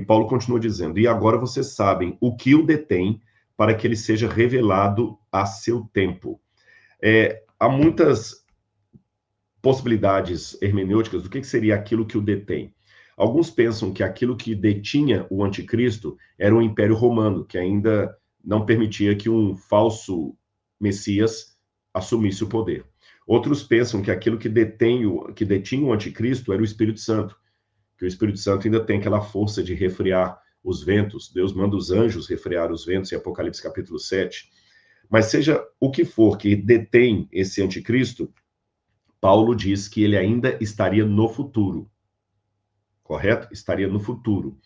Paulo continua dizendo: e agora vocês sabem o que o detém, para que ele seja revelado a seu tempo. Há muitas possibilidades hermenêuticas do que seria aquilo que o detém. Alguns pensam que aquilo que detinha o anticristo era o Império Romano, que ainda não permitia que um falso Messias assumisse o poder. Outros pensam que aquilo que detinha o anticristo era o Espírito Santo, que o Espírito Santo ainda tem aquela força de refrear os ventos. Deus manda os anjos refrear os ventos em Apocalipse capítulo 7. Mas seja o que for que detém esse anticristo, Paulo diz que ele ainda estaria no futuro. Correto? Estaria no futuro.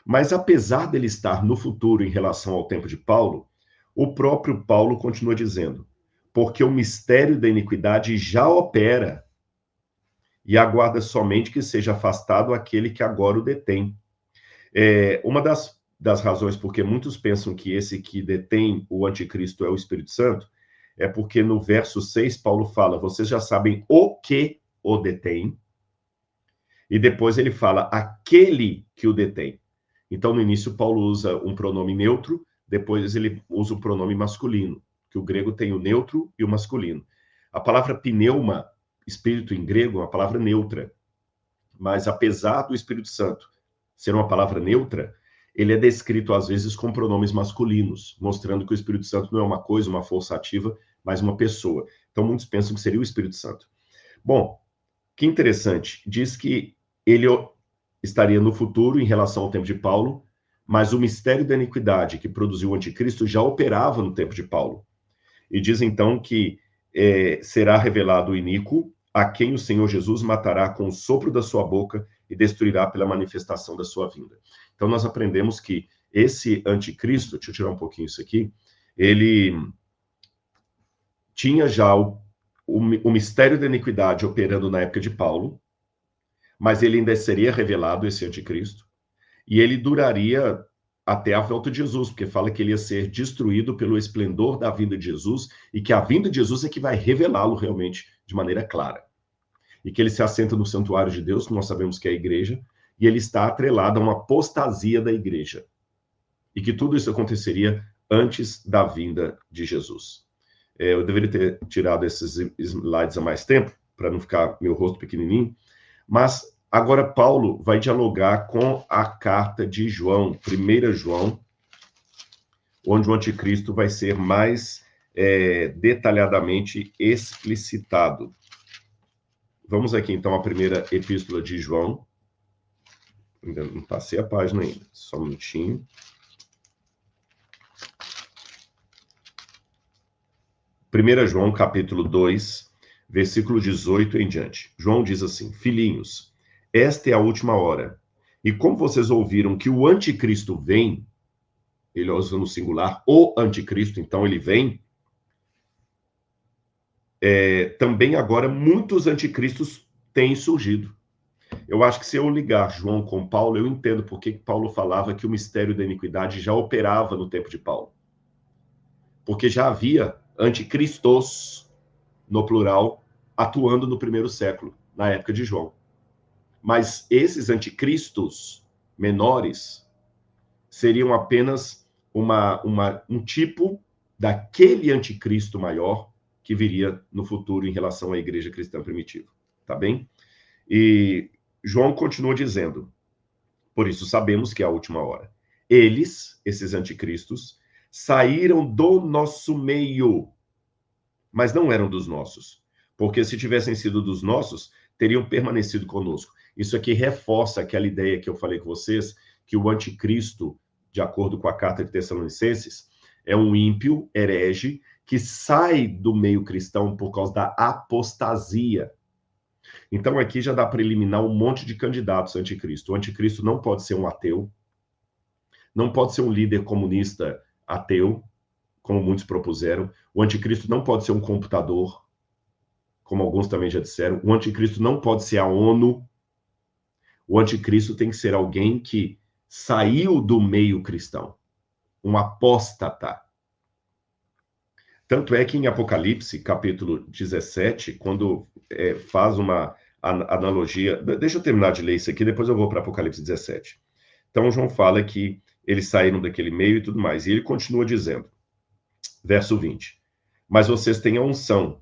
Mas apesar dele estar no futuro em relação ao tempo de Paulo, o próprio Paulo continua dizendo: porque o mistério da iniquidade já opera e aguarda somente que seja afastado aquele que agora o detém. Uma das razões porque muitos pensam que esse que detém o anticristo é o Espírito Santo, é porque no verso 6 Paulo fala: vocês já sabem o que o detém, e depois ele fala aquele que o detém. Então, no início, Paulo usa um pronome neutro, depois ele usa o pronome masculino, que o grego tem o neutro e o masculino. A palavra pneuma, espírito em grego, é uma palavra neutra, mas apesar do Espírito Santo ser uma palavra neutra, ele é descrito às vezes com pronomes masculinos, mostrando que o Espírito Santo não é uma coisa, uma força ativa, mas uma pessoa. Então, muitos pensam que seria o Espírito Santo. Bom, que interessante, diz que ele estaria no futuro em relação ao tempo de Paulo, mas o mistério da iniquidade que produziu o anticristo já operava no tempo de Paulo. E diz então que será revelado o iníquo, a quem o Senhor Jesus matará com o sopro da sua boca e destruirá pela manifestação da sua vinda. Então nós aprendemos que esse anticristo, deixa eu tirar um pouquinho isso aqui, ele tinha já o mistério da iniquidade operando na época de Paulo, mas ele ainda seria revelado, esse anticristo, e ele duraria até a volta de Jesus, porque fala que ele ia ser destruído pelo esplendor da vinda de Jesus, e que a vinda de Jesus é que vai revelá-lo realmente de maneira clara. E que ele se assenta no santuário de Deus, que nós sabemos que é a igreja, e ele está atrelado a uma apostasia da igreja. E que tudo isso aconteceria antes da vinda de Jesus. Eu deveria ter tirado esses slides há mais tempo, para não ficar meu rosto pequenininho, mas agora Paulo vai dialogar com a carta de João, 1 João, onde o anticristo vai ser mais detalhadamente explicitado. Vamos aqui então à primeira epístola de João. Ainda não passei a página ainda, só um minutinho. 1 João, capítulo 2, versículo 18 em diante. João diz assim: filhinhos, esta é a última hora. E como vocês ouviram que o anticristo vem, ele usa no singular, o anticristo, então ele vem, também agora muitos anticristos têm surgido. Eu acho que se eu ligar João com Paulo, eu entendo por que Paulo falava que o mistério da iniquidade já operava no tempo de Paulo. Porque já havia anticristos, no plural, atuando no primeiro século, na época de João. Mas esses anticristos menores seriam apenas um tipo daquele anticristo maior que viria no futuro em relação à igreja cristã primitiva, tá bem? E João continua dizendo: por isso sabemos que é a última hora. Eles, esses anticristos, saíram do nosso meio, mas não eram dos nossos, porque se tivessem sido dos nossos, teriam permanecido conosco. Isso aqui reforça aquela ideia que eu falei com vocês, que o anticristo, de acordo com a carta de Tessalonicenses, é um ímpio, herege, que sai do meio cristão por causa da apostasia. Então aqui já dá para eliminar um monte de candidatos anticristo. O anticristo não pode ser um ateu, não pode ser um líder comunista ateu, como muitos propuseram. O anticristo não pode ser um computador, como alguns também já disseram. O anticristo não pode ser a ONU. O anticristo tem que ser alguém que saiu do meio cristão, um apóstata. Tanto é que em Apocalipse, capítulo 17, quando faz uma analogia... Deixa eu terminar de ler isso aqui, depois eu vou para Apocalipse 17. Então, João fala que eles saíram daquele meio e tudo mais. E ele continua dizendo, verso 20, mas vocês têm a unção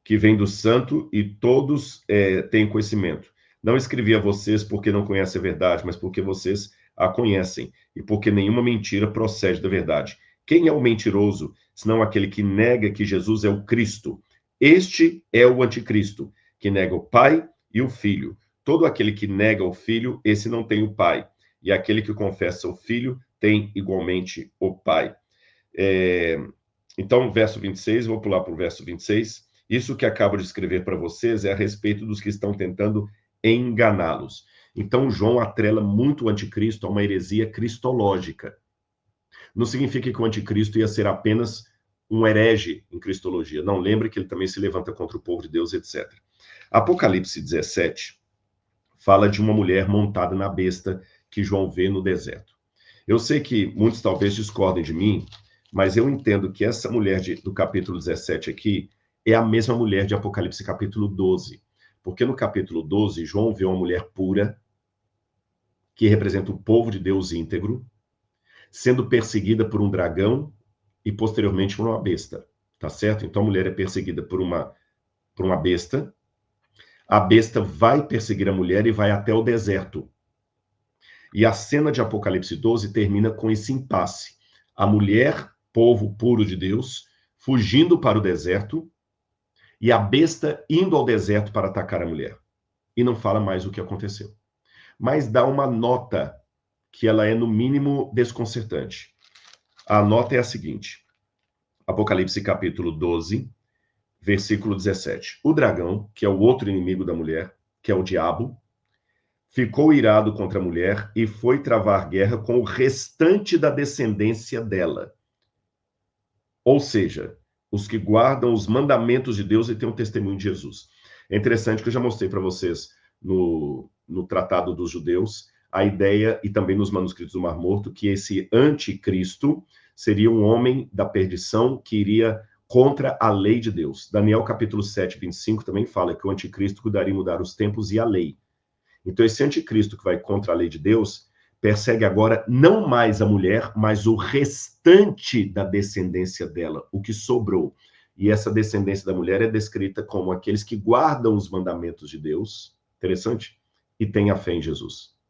que vem do santo e todos têm conhecimento. Não escrevi a vocês porque não conhecem a verdade, mas porque vocês a conhecem e porque nenhuma mentira procede da verdade. Quem é o mentiroso, senão aquele que nega que Jesus é o Cristo? Este é o anticristo, que nega o Pai e o Filho. Todo aquele que nega o Filho, esse não tem o Pai. E aquele que confessa o Filho tem igualmente o Pai. Então, verso 26, vou pular para o verso 26. Isso que acabo de escrever para vocês é a respeito dos que estão tentando enganá-los. Então, João atrela muito o anticristo a uma heresia cristológica. Não significa que o anticristo ia ser apenas um herege em cristologia. Não, lembre que ele também se levanta contra o povo de Deus, etc. Apocalipse 17 fala de uma mulher montada na besta que João vê no deserto. Eu sei que muitos talvez discordem de mim, mas eu entendo que essa mulher do capítulo 17 aqui é a mesma mulher de Apocalipse capítulo 12. Porque no capítulo 12, João vê uma mulher pura, que representa o povo de Deus íntegro, sendo perseguida por um dragão e posteriormente por uma besta. Tá certo? Então a mulher é perseguida por uma besta. A besta vai perseguir a mulher e vai até o deserto. E a cena de Apocalipse 12 termina com esse impasse. A mulher, povo puro de Deus, fugindo para o deserto, e a besta indo ao deserto para atacar a mulher. E não fala mais o que aconteceu. Mas dá uma nota que ela é, no mínimo, desconcertante. A nota é a seguinte. Apocalipse capítulo 12, versículo 17. O dragão, que é o outro inimigo da mulher, que é o diabo, ficou irado contra a mulher e foi travar guerra com o restante da descendência dela. Ou seja, os que guardam os mandamentos de Deus e têm o testemunho de Jesus. É interessante que eu já mostrei para vocês no Tratado dos Judeus a ideia, e também nos manuscritos do Mar Morto, que esse anticristo seria um homem da perdição que iria contra a lei de Deus. Daniel capítulo 7, 25 também fala que o anticristo cuidaria em mudar os tempos e a lei. Então esse anticristo que vai contra a lei de Deus persegue agora não mais a mulher, mas o restante da descendência dela, o que sobrou. E essa descendência da mulher é descrita como aqueles que guardam os mandamentos de Deus, interessante, e têm a fé em Jesus.